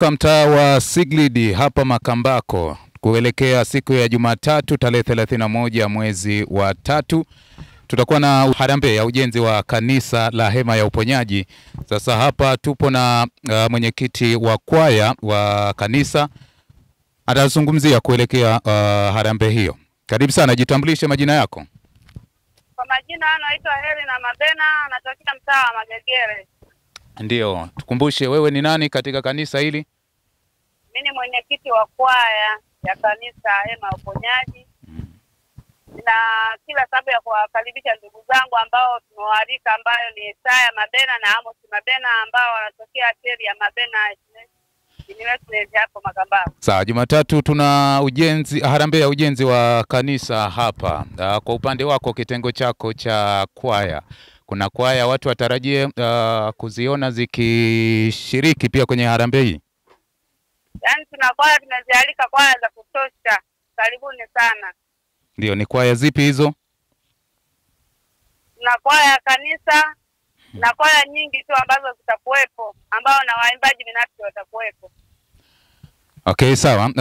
Mtaa wa Siglidi hapa Makambako kuelekea siku ya Jumatatu tarehe 31 mwezi wa 3 tutakuwa na harambee ya ujenzi wa kanisa la Hema ya Uponyaji. Sasa hapa tupo na mwenyekiti wa kwaya wa kanisa, atazungumzia kuelekea harambee hiyo. Karibu sana, jitambulishe majina yako. Kwa majina anaitwa Helena Mabena, natokea mtaa wa Magegere. Ndio, tukumbushe wewe ni nani katika kanisa hili? Mimi ni mwenyekiti wa kwaya ya kanisa Hema ya Uponyaji. Na kila sababu ya kuwakaribisha ndugu zangu ambao tumewaalika, ambayo ni Isaya Mabena na Amos Mabena, ambao wanatokea sheri ya Mabena University hapo Makambako. Sawa, Jumatatu tuna harambee ya ujenzi wa kanisa hapa. Kwa upande wako, kitengo chako cha kwaya, kuna kwaya watu watarajie kuziona zikishiriki pia kwenye harambee hii? Yaani tuna kwaya, tunazialika kwaya za kutosha. Karibuni sana. Ndio, ni kwaya zipi hizo? Tuna kwaya ya kanisa na kwaya nyingi tu ambazo zitakuwepo, ambao na waimbaji binafsi watakuwepo. Okay, sawa.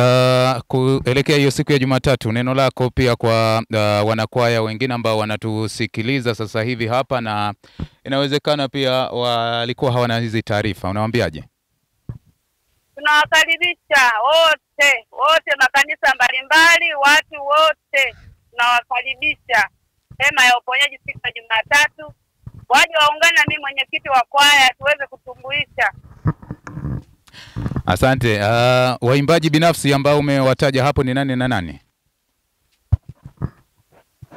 Kuelekea hiyo siku ya Jumatatu, neno lako pia kwa wanakwaya wengine ambao wanatusikiliza sasa hivi hapa, na inawezekana pia walikuwa hawana hizi taarifa, unawaambiaje? Tunawakaribisha wote makanisa mbalimbali, watu wote tunawakaribisha Hema ya Uponyaji siku ya Jumatatu. Waje waungane na mimi mwenyekiti wa kwaya tuweze kutumbuisha. Asante. Waimbaji binafsi ambao umewataja hapo ni nani na nani?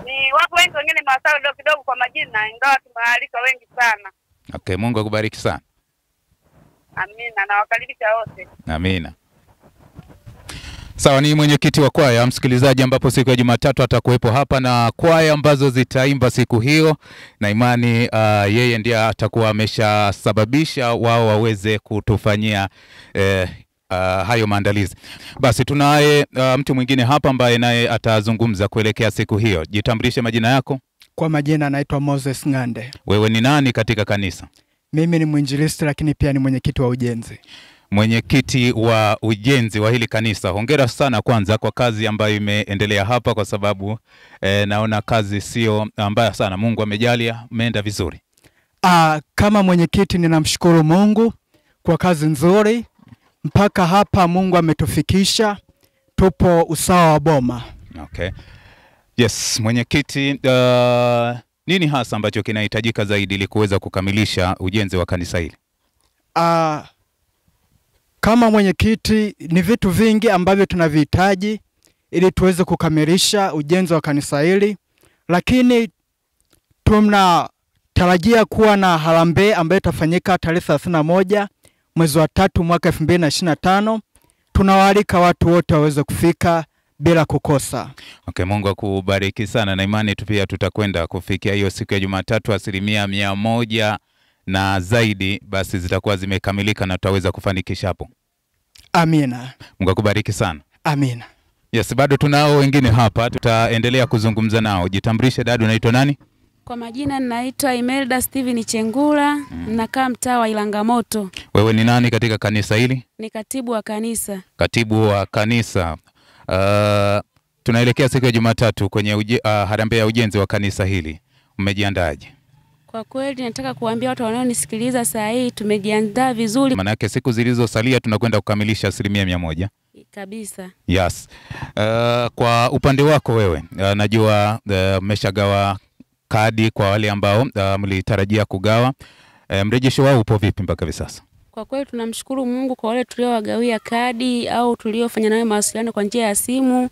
Ni watu wengi, wengine mawasao kidogo kwa majina, ingawa tumewaalika wengi sana. Okay, Mungu akubariki sana. Amina, na wakaribisha wote. Amina. Sawa, ni mwenyekiti wa kwaya msikilizaji, ambapo siku ya Jumatatu atakuwepo hapa na kwaya ambazo zitaimba siku hiyo, na imani yeye ndiye atakuwa ameshasababisha wao waweze kutufanyia hayo maandalizi. Basi tunaye mtu mwingine hapa ambaye naye atazungumza kuelekea siku hiyo. Jitambulishe majina yako. Kwa majina anaitwa Moses Ngande. Wewe ni nani katika kanisa? Mimi ni mwinjilisti, lakini pia ni mwenyekiti wa ujenzi. Mwenyekiti wa ujenzi wa hili kanisa. Hongera sana kwanza kwa kazi ambayo imeendelea hapa, kwa sababu naona kazi sio mbaya sana. Mungu amejalia, umeenda vizuri. Kama mwenyekiti ninamshukuru Mungu kwa kazi nzuri. Mpaka hapa Mungu ametufikisha, tupo usawa wa boma. Okay. Yes, mwenyekiti, nini hasa ambacho kinahitajika zaidi ili kuweza kukamilisha ujenzi wa kanisa hili? Kama mwenyekiti, ni vitu vingi ambavyo tunavihitaji ili tuweze kukamilisha ujenzi wa kanisa hili, lakini tunatarajia kuwa na harambee ambayo itafanyika tarehe 31 mwezi wa 3 mwaka 2025. Tunawaalika watu wote waweze kufika bila kukosa. Okay, Mungu akubariki sana, na imani tu pia tutakwenda kufikia hiyo siku ya Jumatatu 100% na zaidi, basi zitakuwa zimekamilika na tutaweza kufanikisha hapo. Amina. Mungu akubariki sana. Amina. Yes, bado tunao wengine hapa, tutaendelea kuzungumza nao. Jitambulishe dada, unaitwa nani? Kwa majina ninaitwa Imelda Steven Chengula, nakaa mtaa wa Ilangamoto. Wewe ni nani katika kanisa hili? Ni katibu wa kanisa. Katibu wa kanisa. Tunaelekea siku ya Jumatatu kwenye harambee ya ujenzi wa kanisa hili. Umejiandaje? Kwa kweli nataka kuambia watu wanaonisikiliza saa hii tumejiandaa vizuri. Maana yake siku zilizosalia tunakwenda kukamilisha 100%. Kabisa. Yes. Kwa upande wako wewe, najua mmeshagawa kadi kwa wale ambao mlitarajia kugawa. Mrejesho wao upo vipi mpaka hivi sasa? Kwa kweli tunamshukuru Mungu kwa wale tuliowagawia kadi au tuliofanya nayo mawasiliano kwa njia ya simu.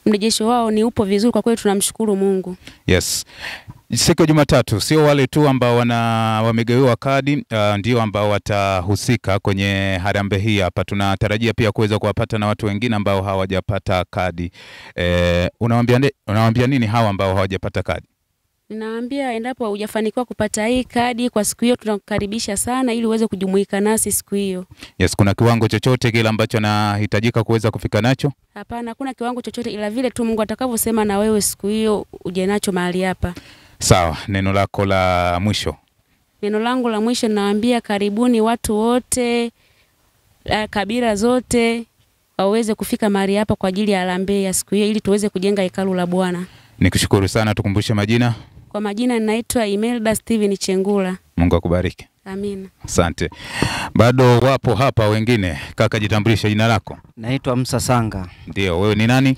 Mrejesho wao ni upo vizuri, kwa kweli tunamshukuru Mungu. Yes. Siku ya Jumatatu sio wale tu ambao wamegawiwa kadi ndio ambao watahusika kwenye harambee hii hapa. Tunatarajia pia kuweza kuwapata na watu wengine ambao hawajapata kadi. Unawaambia nini hawa ambao hawajapata kadi? Ninawaambia endapo hujafanikiwa kupata hii kadi kwa siku hiyo, tunakukaribisha sana ili uweze kujumuika nasi siku hiyo. Yes, kuna kiwango chochote kile ambacho nahitajika kuweza kufika nacho? Hapana, hakuna kiwango chochote, ila vile tu Mungu atakavyosema na wewe siku hiyo uje nacho mahali hapa. Sawa, neno lako la mwisho. Neno langu la mwisho naambia karibuni watu wote kabila zote waweze kufika mahali hapa kwa ajili ya harambee ya siku hiyo ili tuweze kujenga hekalu la Bwana. Nikushukuru sana, tukumbushe majina. Kwa majina ninaitwa Imelda Steven Chengula. Mungu akubariki. Amina. Asante. Bado wapo hapa wengine. Kaka, jitambulisha jina lako. Naitwa Musa Sanga. Ndio, wewe ni nani?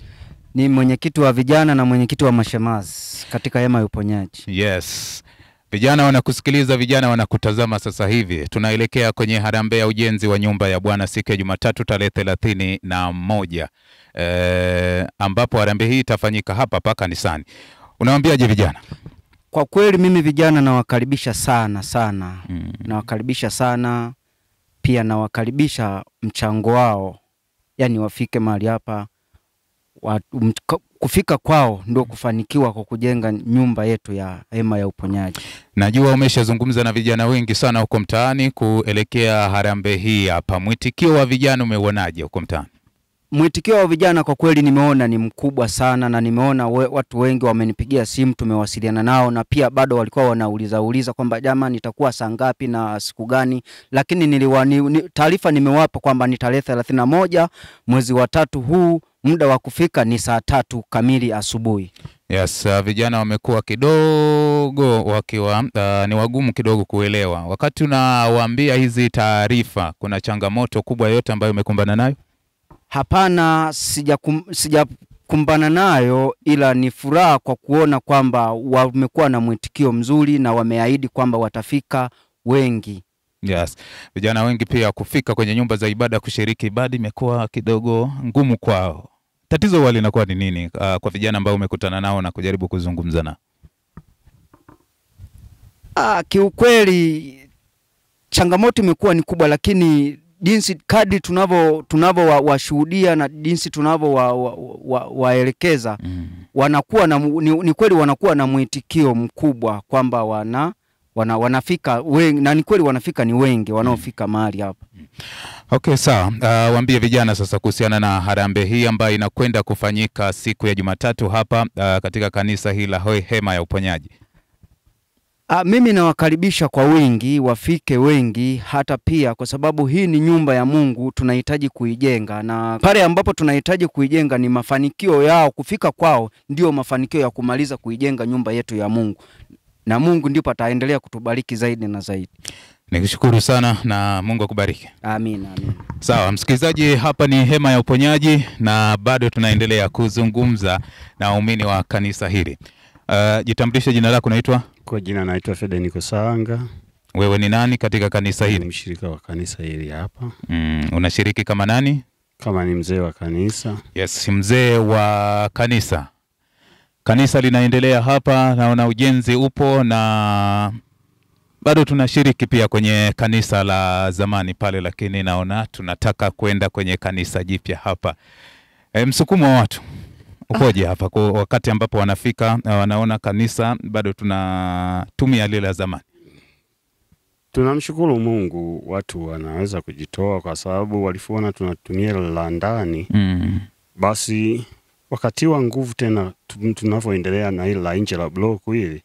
Ni mwenyekiti wa vijana na mwenyekiti wa mashemazi katika hema ya uponyaji. Yes. Vijana wanakusikiliza, vijana wanakutazama sasa hivi. Tunaelekea kwenye harambee ya ujenzi wa nyumba ya Bwana siku ya Jumatatu tarehe 31. Ambapo harambee hii itafanyika hapa kanisani. Unawaambiaje vijana? Kwa kweli mimi vijana nawakaribisha sana. Nawakaribisha sana. Pia nawakaribisha mchango wao. Yaani wafike mahali hapa. Kufika kwao ndio kufanikiwa kwa kujenga nyumba yetu ya hema ya uponyaji. Najua umeshazungumza na vijana wengi sana huko mtaani kuelekea harambee hii hapa. Mwitikio wa vijana umeuonaje huko mtaani? Mwitikio wa vijana kwa kweli nimeona ni mkubwa sana, na nimeona watu wengi wamenipigia simu, tumewasiliana nao, na pia bado walikuwa wanauliza kwamba jamani nitakuwa saa ngapi na siku gani, lakini taarifa nimewapa kwamba ni tarehe 31 mwezi wa 3 huu, muda wa kufika ni saa 3 kamili asubuhi. Yes, vijana wamekuwa kidogo wakiwa ni wagumu kidogo kuelewa. Wakati unawaambia hizi taarifa, kuna changamoto kubwa yote ambayo umekumbana nayo? Hapana, sijakumbana nayo, ila ni furaha kwa kuona kwamba wamekuwa na mwitikio mzuri na wameahidi kwamba watafika wengi. Yes. Vijana wengi pia kufika kwenye nyumba za ibada kushiriki ibada imekuwa kidogo ngumu kwao. Tatizo wali linakuwa ni nini kwa vijana ambao umekutana nao na kujaribu kuzungumza nao? Kiukweli changamoto imekuwa ni kubwa, lakini jinsi kadri tunavowashuhudia na jinsi tunavowaelekeza wanakuwa na ni kweli wanakuwa na mwitikio mkubwa kwamba wanafika wengi, na ni kweli wanafika ni wengi wanaofika mahali hapa. Okay, sawa. Waambie vijana sasa kuhusiana na harambee hii ambayo inakwenda kufanyika siku ya Jumatatu hapa katika kanisa hili la hema ya uponyaji. Mimi nawakaribisha kwa wingi, wafike wengi, hata pia kwa sababu hii ni nyumba ya Mungu, tunahitaji kuijenga, na pale ambapo tunahitaji kuijenga ni mafanikio yao, kufika kwao ndio mafanikio ya kumaliza kuijenga nyumba yetu ya Mungu, na Mungu ndipo ataendelea kutubariki zaidi na zaidi. Nikushukuru sana na Mungu akubariki. Amina. Sawa, msikilizaji, hapa ni hema ya uponyaji na bado tunaendelea kuzungumza na waumini wa kanisa hili. Jitambulishe jina lako, unaitwa? Kwa jina naitwa Federico Sanga. Wewe ni nani katika kanisa hili? Mshirika wa kanisa hili hapa. Unashiriki kama nani? Kama ni mzee wa kanisa. Yes, mzee wa kanisa. Kanisa linaendelea hapa, naona ujenzi upo na bado tunashiriki pia kwenye kanisa la zamani pale, lakini naona tunataka kwenda kwenye kanisa jipya hapa. Msukumo wa watu ukoje hapa kwa wakati ambapo wanafika wanaona kanisa bado tunatumia lile la zamani? Tunamshukuru Mungu, watu wanaweza kujitoa kwa sababu walipoona tunatumia la ndani. Basi wakatiwa nguvu tena tunavyoendelea na ile la nje la block hili.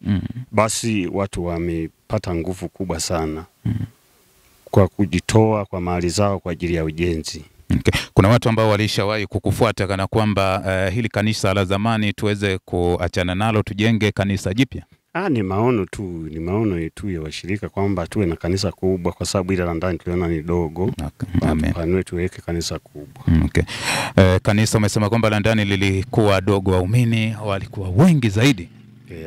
Basi watu wamepata nguvu kubwa sana kwa kujitoa kwa mali zao kwa ajili ya ujenzi. Okay. Kuna watu ambao walishawahi kukufuata kana kwamba hili kanisa la zamani tuweze kuachana nalo tujenge kanisa jipya? Ni maono tu ya washirika kwamba tuwe na kanisa kubwa, kwa sababu ile la ndani tuliona ni dogo. Okay. Amen. Panue tuweke kanisa kubwa. Okay. Kanisa umesema kwamba la ndani lilikuwa dogo, waumini walikuwa wengi zaidi.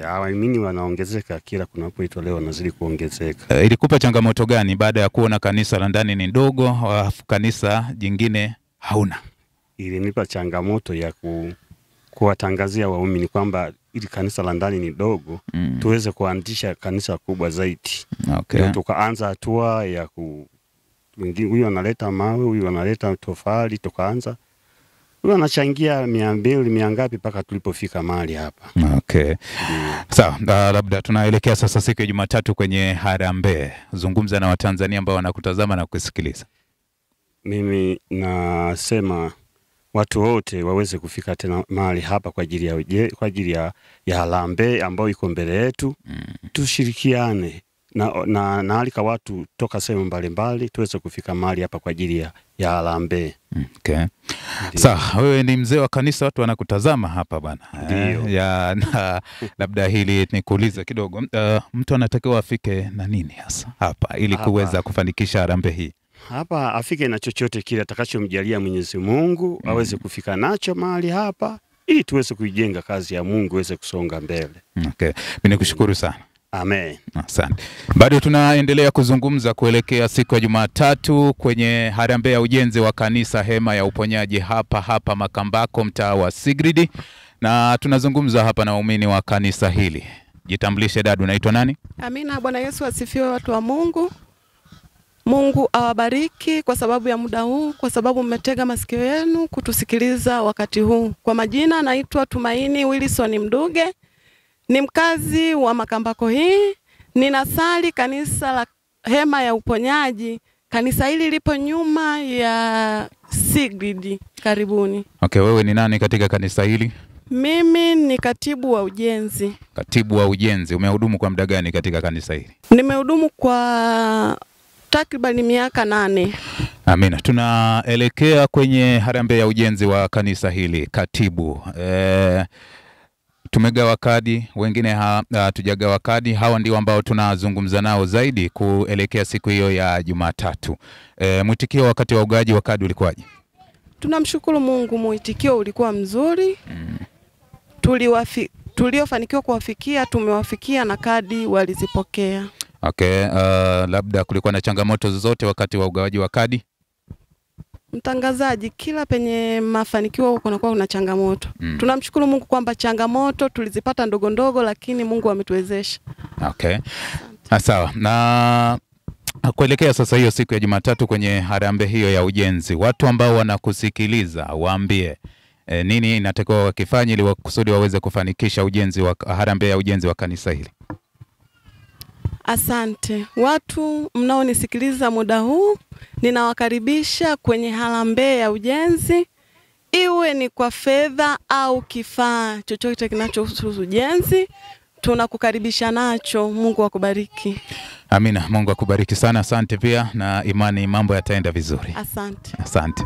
Waumini wanaongezeka kila kunapoitwa leo, wanazidi kuongezeka. Ilikupa changamoto gani baada ya kuona kanisa la ndani ni dogo, kanisa jingine hauna? Ilinipa changamoto ya kuwatangazia waumini kwamba ili kanisa la ndani ni dogo, tuweze kuanzisha kanisa kubwa zaidi. Okay. Tukaanza hatua ya huyu analeta mawe, huyu analeta tofali, tukaanza huyu anachangia 200 ngapi mpaka tulipofika mahali hapa. Okay. Sawa, labda tunaelekea sasa siku ya Jumatatu kwenye harambee. Zungumza na Watanzania ambao wanakutazama na kusikiliza. Mimi nasema watu wote waweze kufika tena mahali hapa kwa ajili ya harambee ambayo iko mbele yetu. Tushirikiane naalika watu toka sehemu mbalimbali tuweze kufika mahali hapa kwa ajili ya harambee. Okay. Sawa, wewe ni mzee wa kanisa, watu wanakutazama hapa bwana. Labda hili nikuulize kidogo. Mtu anatakiwa afike na nini hasa hapa ili kuweza kufanikisha harambee hii? Hapa afike na chochote kile atakachomjalia Mwenyezi Mungu aweze kufika nacho mahali hapa ili tuweze kuijenga kazi ya Mungu iweze kusonga mbele. Okay. Mimi nikushukuru sana. Amen. Asante. Bado tunaendelea kuzungumza kuelekea siku ya Jumatatu kwenye harambee ya ujenzi wa kanisa Hema ya Uponyaji hapa Makambako, mtaa wa Sigridi, na tunazungumza hapa na waumini wa kanisa hili. Jitambulishe dada, unaitwa nani? Amina. Bwana Yesu asifiwe, watu wa Mungu. Mungu awabariki kwa sababu ya muda huu, kwa sababu mmetega masikio yenu kutusikiliza wakati huu. Kwa majina naitwa Tumaini Wilson Mduge. Ni mkazi wa Makambako hii. Ninasali kanisa la Hema ya Uponyaji. Kanisa hili lipo nyuma ya Sigridi. Karibuni. Okay, wewe ni nani katika kanisa hili? Mimi ni katibu wa ujenzi. Katibu wa ujenzi. Umehudumu kwa muda gani katika kanisa hili? Nimehudumu kwa takriban miaka 8. Amina. Tunaelekea kwenye harambee ya ujenzi wa kanisa hili. Katibu, tumegawa kadi, wengine hatujagawa kadi. Hawa ndio ambao tunazungumza nao zaidi kuelekea siku hiyo ya Jumatatu. Mwitikio wakati wa ugawaji wa kadi ulikuwaje? Tunamshukuru Mungu, mwitikio ulikuwa mzuri. Tuliofanikiwa kuwafikia tumewafikia na kadi walizipokea. Okay, labda kulikuwa na changamoto zozote wakati wa ugawaji wa kadi? Mtangazaji, kila penye mafanikio kunakuwa kuna changamoto. Tunamshukuru Mungu kwamba changamoto tulizipata ndogo ndogo, lakini Mungu ametuwezesha. Okay. Sawa. Na kuelekea sasa hiyo siku ya Jumatatu kwenye harambee hiyo ya ujenzi, watu ambao wanakusikiliza waambie nini inatakiwa wakifanye ili kusudi waweze kufanikisha ujenzi wa harambee ya ujenzi wa kanisa hili? Asante. Watu mnaonisikiliza muda huu, ninawakaribisha kwenye harambee ya ujenzi. Iwe ni kwa fedha au kifaa chochote kinachohusu ujenzi, tunakukaribisha nacho. Mungu akubariki. Amina. Mungu akubariki sana. Asante pia, na imani mambo yataenda vizuri. Asante. Asante.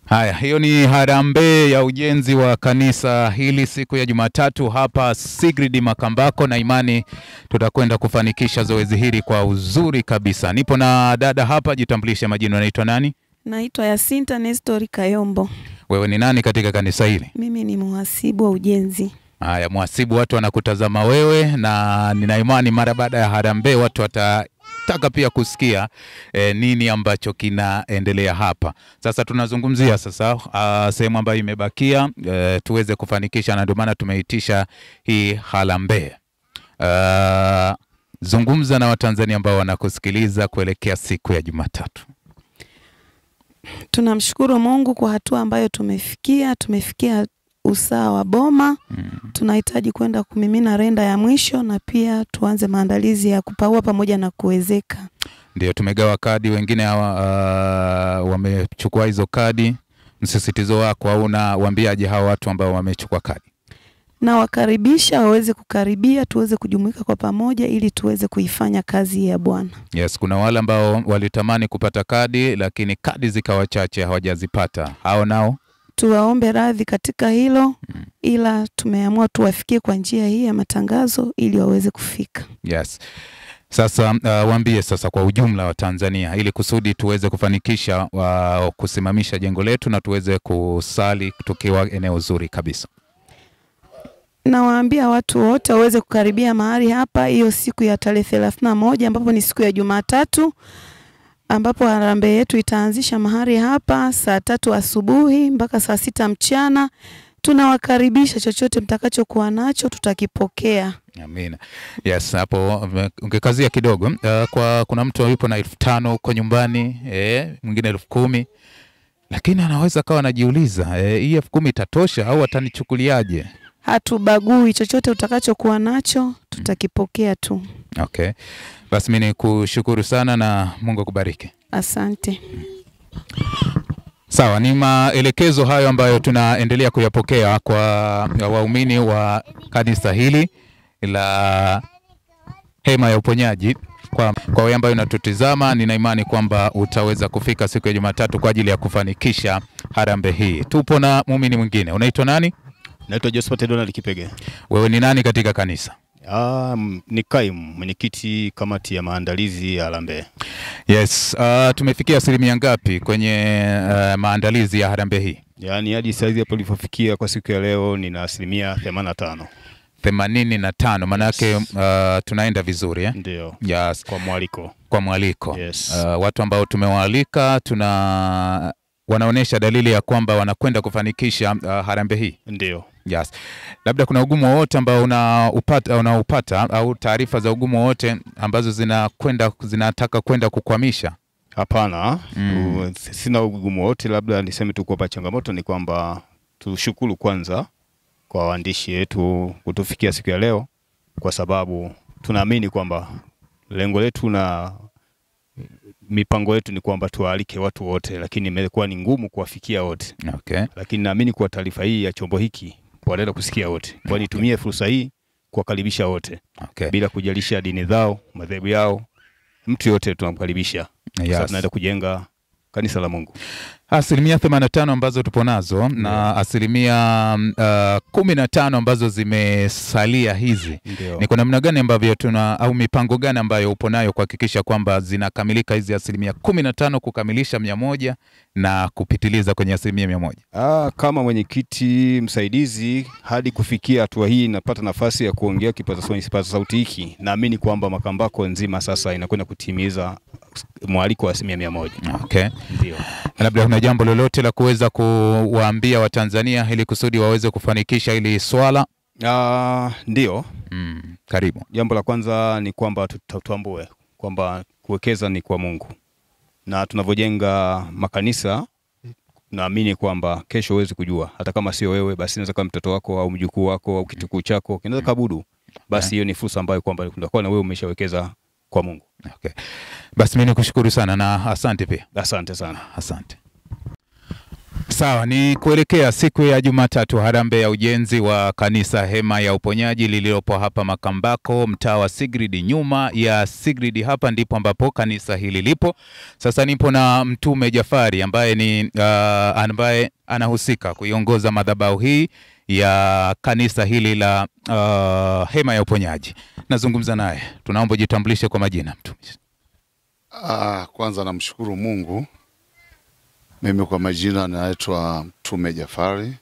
Haya, hiyo ni harambee ya ujenzi wa kanisa hili siku ya Jumatatu hapa Sigridi Makambako, na imani tutakwenda kufanikisha zoezi hili kwa uzuri kabisa. Nipo na dada hapa, jitambulishe majina, unaitwa nani? Naitwa Yasinta Nestori Kayombo. Wewe ni nani katika kanisa hili? Mimi ni mhasibu wa ujenzi. Haya, mhasibu, watu wanakutazama wewe, na nina imani mara baada ya harambee watu watataka pia kusikia nini ambacho kinaendelea hapa. Sasa tunazungumzia sehemu ambayo imebakia tuweze kufanikisha, na ndio maana tumeitisha hii harambee. Zungumza na Watanzania ambao wanakusikiliza kuelekea siku ya Jumatatu. Tunamshukuru Mungu kwa hatua ambayo tumefikia usawa wa boma. Tunahitaji kwenda kumimina renda ya mwisho na pia tuanze maandalizi ya kupaua pamoja na kuwezeka. Ndio tumegawa kadi, wengine wamechukua hizo kadi. Msisitizo wako au unawaambiaje hawa watu ambao wamechukua kadi? Na wakaribisha waweze kukaribia, tuweze kujumuika kwa pamoja ili tuweze kuifanya kazi ya Bwana. Yes, kuna wale ambao walitamani kupata kadi lakini kadi zikawa chache, hawajazipata. Hao nao tuwaombe radhi katika hilo, ila tumeamua tuwafikie kwa njia hii ya matangazo ili waweze kufika. Yes. Sasa waambie sasa kwa ujumla wa Tanzania ili kusudi tuweze kufanikisha kusimamisha jengo letu na tuweze kusali tukiwa eneo zuri kabisa. Na waambia watu wote waweze kukaribia mahali hapa hiyo siku ya tarehe 31 ambapo ni siku ya Jumatatu, ambapo harambee yetu itaanzisha mahali hapa saa 3 asubuhi mpaka saa 6 mchana. Tunawakaribisha, chochote mtakachokuwa nacho tutakipokea. Amina. Yes, hapo ungekazia kidogo. Kuna mtu yupo na 5,000 huko nyumbani, mwingine 10,000. Lakini anaweza kawa anajiuliza, hii 10,000 itatosha au atanichukuliaje? Hatubagui, chochote utakachokuwa nacho tutakipokea tu. Okay. Basi mimi nikushukuru sana na Mungu akubariki. Asante. Sawa, ni maelekezo hayo ambayo tunaendelea kuyapokea kwa waumini wa kanisa hili la Hema ya Uponyaji. Kwa wewe ambaye unatutizama, nina imani kwamba utaweza kufika siku ya Jumatatu kwa ajili ya kufanikisha harambee hii. Tupo na muumini mwingine. Unaitwa nani? Naitwa Josephat Donald Kipege. Wewe ni nani katika kanisa? Ni kaimu mwenyekiti kamati ya maandalizi ya harambee. Yes, tumefikia asilimia ngapi kwenye maandalizi ya harambee hii? Yaani hadi saizi hapo tulipofikia kwa siku ya leo nina asilimia 85. 85, maana yake tunaenda vizuri eh? Ndio. Yes. Kwa mwaliko. Yes. Watu ambao tumewaalika wanaonesha dalili ya kwamba wanakwenda kufanikisha harambee hii. Ndio. Yes. Labda kuna ugumu wowote ambao unaupata au taarifa za ugumu wote ambazo zinataka kwenda kukwamisha? Hapana, sina ugumu wote, labda niseme tu kwamba changamoto ni kwamba tushukuru kwanza kwa waandishi wetu kutufikia siku ya leo, kwa sababu tunaamini kwamba lengo letu na mipango yetu ni kwamba tuwaalike watu wote, lakini imekuwa ni ngumu kuwafikia wote. Okay. Lakini naamini kwa taarifa hii ya chombo hiki wanaenda kusikia wote. Kwa nitumie fursa hii kuwakaribisha wote. Okay. Bila kujalisha dini zao, madhehebu yao, mtu yote tunamkaribisha. Yes. Sasa tunaenda kujenga kanisa la Mungu. Asilimia 85 ambazo tupo nazo na asilimia 15 ambazo zimesalia hizi. Ndiyo. Ni kwa namna gani ambavyo au mipango gani ambayo upo nayo kuhakikisha kwamba zinakamilika hizi asilimia 15 kukamilisha 100 na kupitiliza kwenye asilimia 100? Kama mwenyekiti msaidizi hadi kufikia hatua hii napata nafasi ya kuongea kipaza sauti hiki, naamini kwamba Makambako nzima sasa inakwenda kutimiza mwaliko wa 100%. Okay. Ndio. Labda kuna jambo lolote la kuweza kuwaambia Watanzania ili kusudi waweze kufanikisha ili swala? Ndio. Karibu. Jambo la kwanza ni kwamba tutambue kwamba kuwekeza ni kwa Mungu. Na tunavyojenga makanisa, naamini kwamba kesho huwezi kujua, hata kama sio wewe basi inaweza kama mtoto wako au mjukuu wako au kitukuu chako kinaweza kabudu. Basi hiyo ni fursa ambayo kwamba unakuwa na wewe umeshawekeza kwa Mungu. Okay. Basi mimi nikushukuru sana na asante pia. Asante sana. Asante. Sawa, ni kuelekea siku ya Jumatatu, harambee ya ujenzi wa kanisa Hema ya Uponyaji lililopo hapa Makambako, mtaa wa Sigrid. Nyuma ya Sigrid hapa ndipo ambapo kanisa hili lipo. Sasa nipo na Mtume Jafari ambaye anahusika kuiongoza madhabahu hii ya kanisa hili la Hema ya Uponyaji. Nazungumza naye. Tunaomba jitambulishe kwa majina, Mtume. Kwanza namshukuru Mungu. Mimi kwa majina naitwa Mtume Jafari,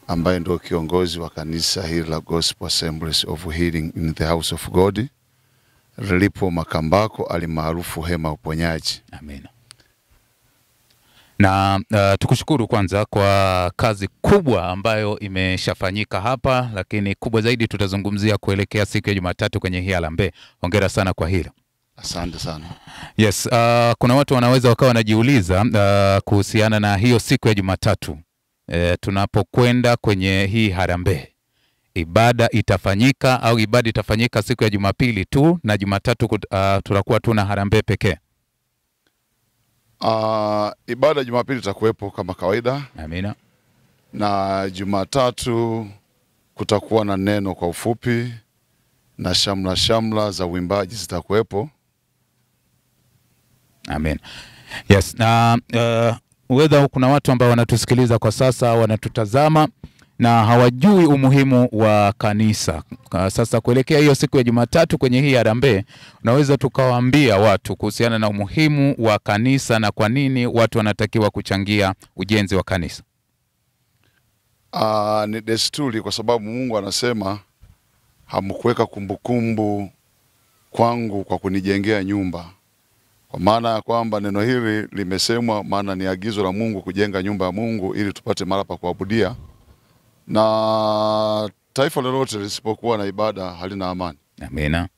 ambaye ndio kiongozi wa kanisa hili la Gospel Assemblies of Healing in the House of God lilipo Makambako, alimaarufu Hema ya Uponyaji. Amina. Na tukushukuru kwanza kwa kazi kubwa ambayo imeshafanyika hapa, lakini kubwa zaidi tutazungumzia kuelekea siku ya Jumatatu kwenye hii harambee. Hongera sana kwa hilo. Asante sana. Yes, kuna watu wanaweza wakawa wanajiuliza kuhusiana na hiyo siku ya Jumatatu. Tunapokwenda kwenye hii harambee, ibada itafanyika au ibada itafanyika siku ya Jumapili tu na Jumatatu tutakuwa tuna harambee pekee? Ibada Jumapili itakuwepo kama kawaida. Amina. Na Jumatatu kutakuwa na neno kwa ufupi na shamla za uimbaji zitakuwepo. Amen. Yes, na whether kuna watu ambao wanatusikiliza kwa sasa, wanatutazama na hawajui umuhimu wa kanisa. Sasa kuelekea hiyo siku ya Jumatatu kwenye hii harambee, unaweza tukawaambia watu kuhusiana na umuhimu wa kanisa na kwa nini watu wanatakiwa kuchangia ujenzi wa kanisa? Ni desturi, kwa sababu Mungu anasema hamkuweka kumbukumbu kwangu kwa kunijengea nyumba. Kwa maana ya kwamba neno hili limesemwa, maana ni agizo la Mungu kujenga nyumba ya Mungu ili tupate mahali pa kuabudia. Na taifa lolote lisipokuwa na ibada halina amani. Amina.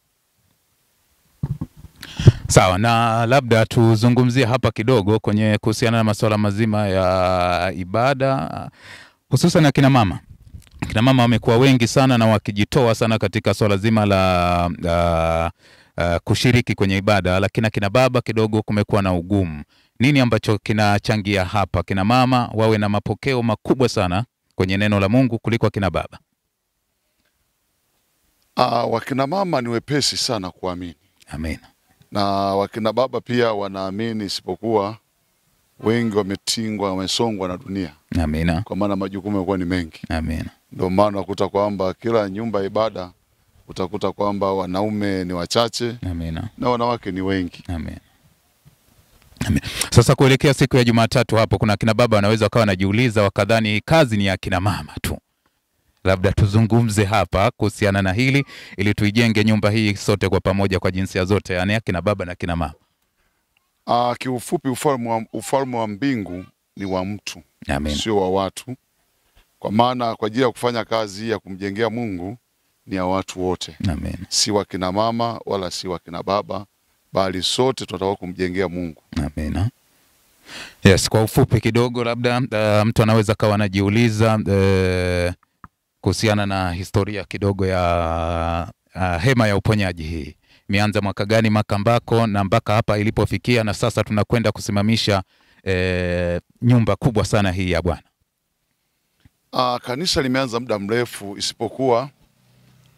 Sawa, na labda tuzungumzie hapa kidogo kwenye kuhusiana na masuala mazima ya ibada, hususan akina mama. Kina mama wamekuwa wengi sana na wakijitoa sana katika swala zima la kushiriki kwenye ibada, lakini kina baba kidogo kumekuwa na ugumu. Nini ambacho kinachangia hapa kina mama wawe na mapokeo makubwa sana kwenye neno la Mungu kuliko kina baba? Wakina mama ni wepesi sana kuamini. Amen. Na wakina baba pia wanaamini, isipokuwa wengi wametingwa, wamesongwa na dunia. Amina. Kwa maana majukumu yako ni mengi. Amina. Ndio maana unakuta kwamba kila nyumba ya ibada utakuta kwamba wanaume ni wachache. Amina. Na wanawake ni wengi. Amen. Amen. Sasa kuelekea siku ya Jumatatu hapo, kuna kina baba wanaweza wakawa wanajiuliza wakadhani kazi ni ya kina mama tu. Labda tuzungumze hapa kuhusiana na hili ili tuijenge nyumba hii sote kwa pamoja kwa jinsia zote, yani kina baba na kina mama. Kiufupi ufalme wa mbingu ni wa mtu. Amen. Sio wa watu. Kwa maana kwa ajili ya kufanya kazi ya kumjengea Mungu ni ya watu wote. Amen. Si wa kina mama wala si wa kina baba, bali sote tunataka kumjengea Mungu. Amen. Yes, kwa ufupi kidogo labda mtu anaweza kawa anajiuliza kuhusiana na historia kidogo ya hema ya uponyaji hii. Imeanza mwaka gani Makambako na mpaka hapa ilipofikia, na sasa tunakwenda kusimamisha nyumba kubwa sana hii ya Bwana. Kanisa limeanza muda mrefu, isipokuwa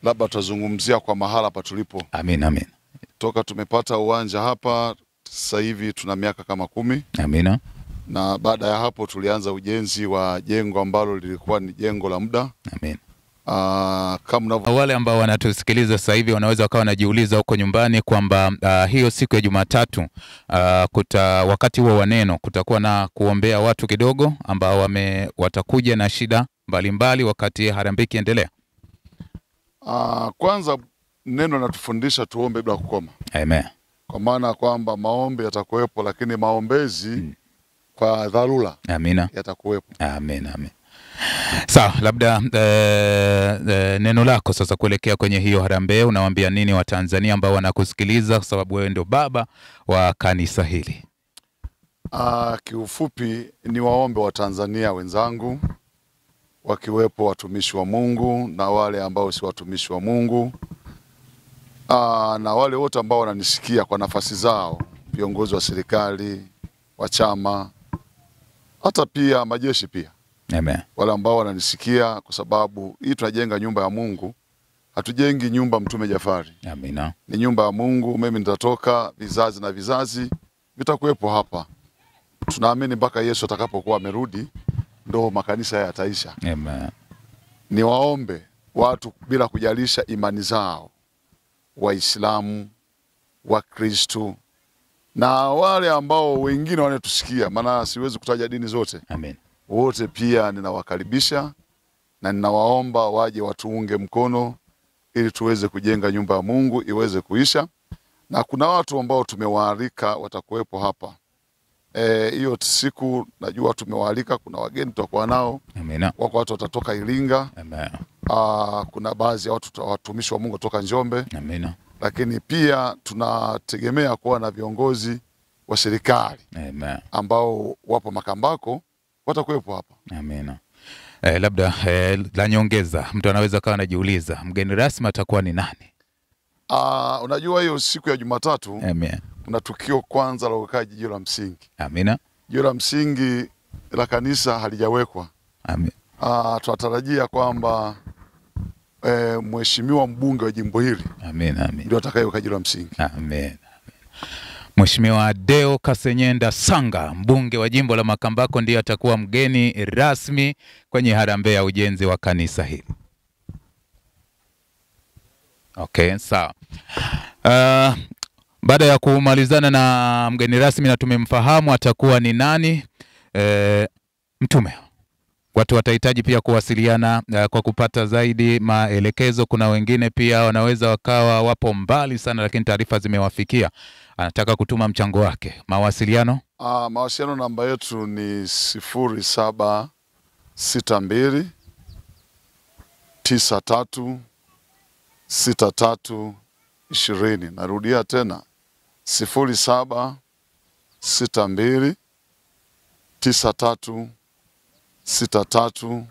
labda tutazungumzia kwa mahala pa tulipo. Amen, amen. Toka tumepata uwanja hapa sasa hivi tuna miaka kama 10. Amina. Na baada ya hapo tulianza ujenzi wa jengo ambalo lilikuwa ni jengo la muda. Amen. Kama wale ambao wanatusikiliza sasa hivi wanaweza wakawa wanajiuliza huko nyumbani kwamba hiyo siku ya Jumatatu wakati huo wa neno kutakuwa na kuombea watu kidogo ambao watakuja na shida mbalimbali wakati harambee ikiendelea. Kwanza neno natufundisha tuombe bila kukoma. Amen. Kwa maana kwamba maombi yatakuwepo, lakini maombezi kwa dharura yatakuwepo. Amen, amen. Sawa, labda neno lako sasa kuelekea kwenye hiyo harambee, unawaambia nini wa Tanzania ambao wanakusikiliza kwa sababu wewe ndio baba wa kanisa hili? Kiufupi ni waombe wa Tanzania wenzangu, wakiwepo watumishi wa Mungu na wale ambao si watumishi wa Mungu, na wale wote ambao wananisikia kwa nafasi zao, viongozi wa serikali, wa chama, hata pia majeshi pia. Amen. Wale ambao wananisikia, kwa sababu hii tunajenga nyumba ya Mungu. Hatujengi nyumba Mtume Jafari. Amina. Ni nyumba ya Mungu. Mimi nitatoka, vizazi na vizazi vitakuwepo hapa. Tunaamini mpaka Yesu atakapokuwa amerudi ndo makanisa yataisha. Amen. Ni waombe watu bila kujalisha imani zao, Waislamu, Wakristo na wale ambao wengine wanatusikia, maana siwezi kutaja dini zote. Amen. Wote pia ninawakaribisha na ninawaomba waje watuunge mkono ili tuweze kujenga nyumba ya Mungu iweze kuisha. Na kuna watu ambao tumewaalika watakuwepo hapa. Hiyo siku najua tumewaalika, kuna wageni tutakuwa nao. Amina. Wako watu watatoka Iringa. Amen. Kuna baadhi ya watumishi wa Mungu kutoka Njombe. Amina. Lakini pia tunategemea kuwa na viongozi wa serikali. Amen. Ambao wapo Makambako watakuwepo hapa. Amina. Labda la nyongeza, mtu anaweza kawa anajiuliza mgeni rasmi atakuwa ni nani? Unajua hiyo siku ya Jumatatu. Amen. Kuna tukio kwanza la uwekaji jiwe la msingi. Amina. Jiwe la msingi la kanisa halijawekwa. Amen. Tunatarajia kwamba mheshimiwa mbunge wa jimbo hili. Amen, amen. Ndio atakayeweka jiwe la msingi. Amen. Mheshimiwa Deo Kasenyenda Sanga, mbunge wa jimbo la Makambako, ndiye atakuwa mgeni rasmi kwenye harambee ya ujenzi wa kanisa hili. Okay, sawa. Baada ya kumalizana na mgeni rasmi na tumemfahamu atakuwa ni nani, mtume. Watu watahitaji pia kuwasiliana kwa kupata zaidi maelekezo. Kuna wengine pia wanaweza wakawa wapo mbali sana lakini taarifa zimewafikia. Anataka kutuma mchango wake. Mawasiliano? Mawasiliano namba yetu ni 0762 93 63 20. Narudia tena 0762 93 63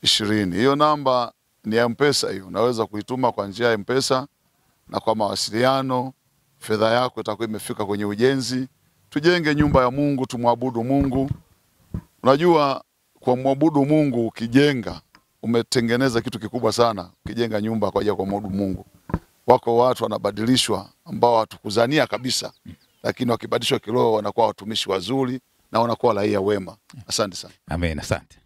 20. Hiyo namba ni ya M-Pesa hiyo. Unaweza kuituma kwa njia ya M-Pesa, na kwa mawasiliano fedha yako itakuwa imefika kwenye ujenzi. Tujenge nyumba ya Mungu, tumwabudu Mungu. Unajua kwa muabudu Mungu ukijenga umetengeneza kitu kikubwa sana ukijenga nyumba kwa ajili ya kumwabudu Mungu. Wako watu wanabadilishwa ambao hatukuzania kabisa, lakini wakibadilishwa kiroho wanakuwa watumishi wazuri na wanakuwa raia wema. Asante sana. Amen, asante.